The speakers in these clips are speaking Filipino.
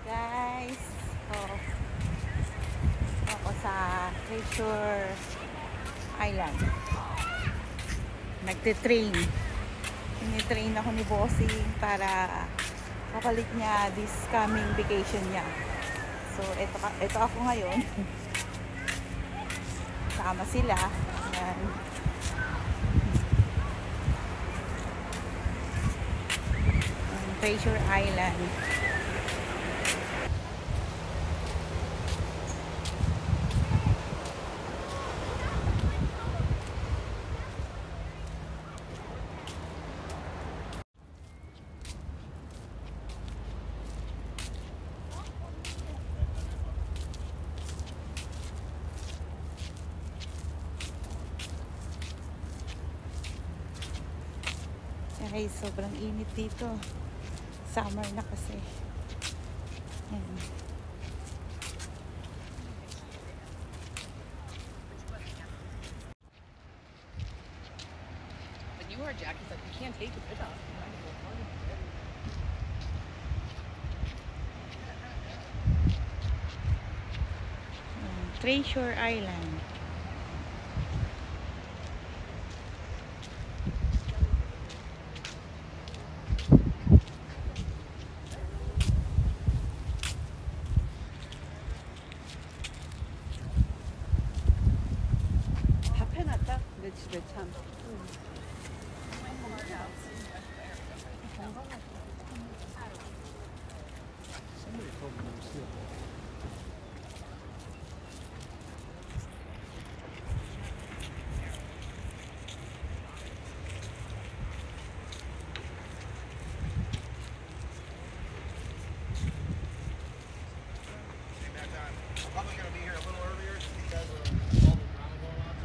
Guys, ako sa Treasure Island. Nagtitrain. Tinitrain ako ni Bossing para kapalit niya this coming vacation niya. So, ito ako ngayon. Sama sila. Yan. Treasure Island. Ay, sobrang init dito. Summer na kasi. Ayan. But you wear jackets that you can't take the hood off. Treasure Island. 집에 참. Probably gonna be here a little earlier because of all the drama going on.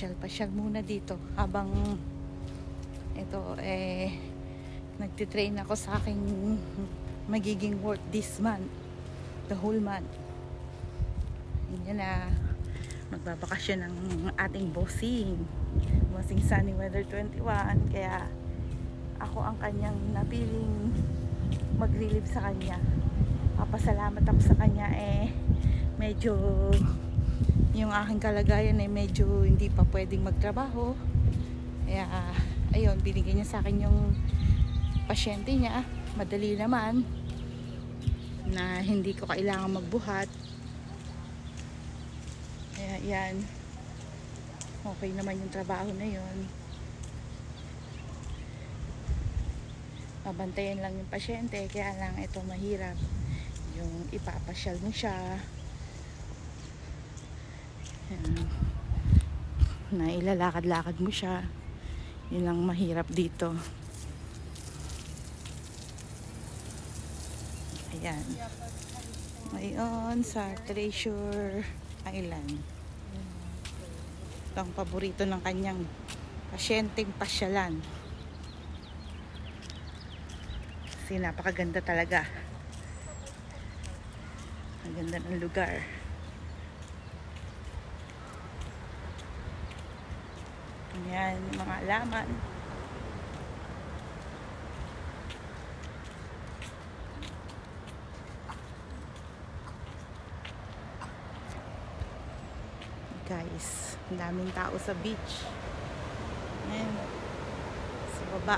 Pasyal muna dito habang ito nagtitrain ako sa aking magiging work this month, the whole month. Yan na, magbabakasyon ng ating bossing Sunny Weather 21, kaya ako ang kanyang napiling mag-relieve sa kanya. Papasalamat ako sa kanya, medyo yung aking kalagayan medyo hindi pa pwedeng magtrabaho, kaya ayun, binigyan niya sa akin yung pasyente niya. Madali naman na hindi ko kailangan magbuhat, kaya yan, okay naman yung trabaho na yun. Mabantayan lang yung pasyente, kaya lang ito mahirap yung ipapasyal mo siya na ilalakad-lakad mo siya. Yun lang mahirap dito. Ayan, ngayon sa Treasure Island, ito ang paborito ng kanyang pasyenteng pasyalan kasi napakaganda talaga. Ang ganda ng lugar. Ayan, mga alaman. guys, ang daming tao sa beach. Ayan, sa baba.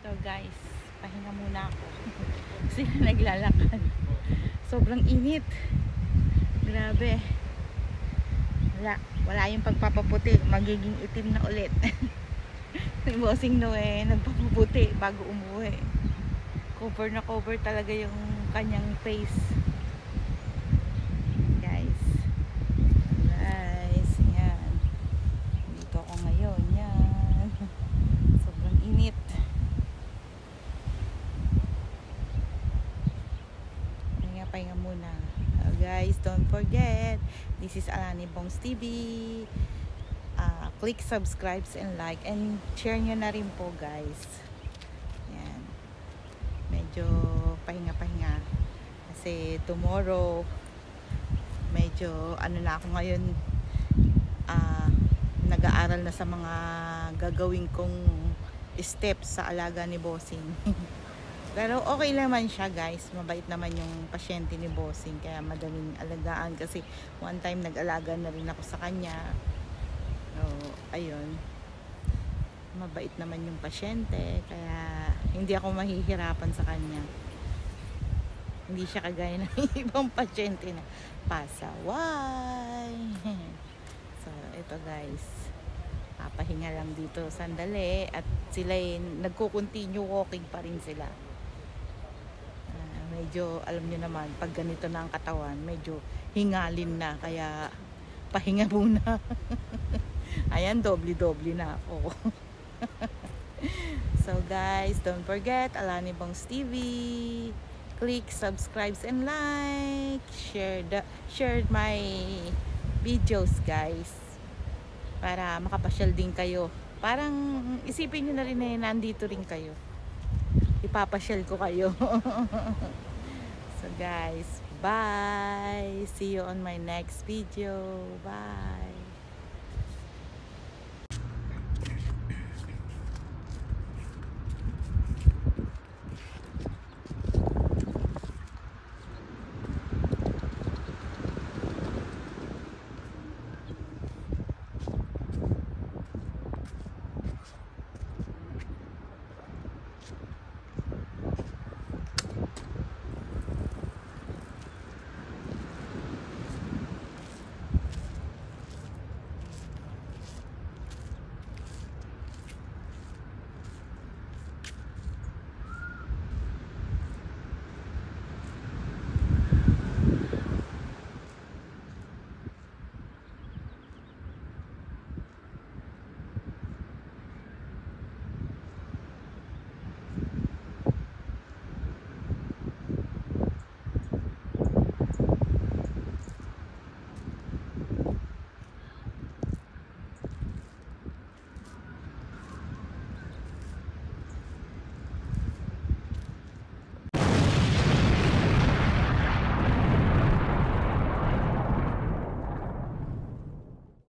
So guys, pahinga muna ako. Kasi naglalakad. Sobrang init. Grabe. Wala yung pagpapaputi. Magiging itim na ulit. Si Bossing Noe nagpapaputi bago umuwi. Cover na cover talaga yung kanyang face. Guys. Guys, yan. Dito ako ngayon. Yan. Sobrang init. Pahinga muna. Guys, don't forget, this is Alani Bongs TV. Click subscribe and like and share nyo na rin po guys. Yan. Medyo pahinga kasi tomorrow medyo ano na ako ngayon, nag-aaral na sa mga gagawin kong steps sa alaga ni Bossing. Pero okay naman siya guys, mabait naman yung pasyente ni Bossing, kaya madaling alagaan kasi one time nag-alaga na rin ako sa kanya. So, ayun, mabait naman yung pasyente, kaya hindi ako mahihirapan sa kanya. Hindi siya kagaya ng ibang pasyente na pasaway. So ito guys, pahinga lang dito sandali at sila nagko-continue walking pa rin sila. Medyo alam niyo naman pag ganito na ang katawan, medyo hingalin na, kaya pahinga muna. Ayan, doble na ako. So guys, don't forget Alani Bongs TV. click subscribe and like, share my videos guys, para makapasyal din kayo. Parang isipin nyo na rin na nandito rin kayo, ipapasyal ko kayo. So guys, bye, see you on my next video. Bye.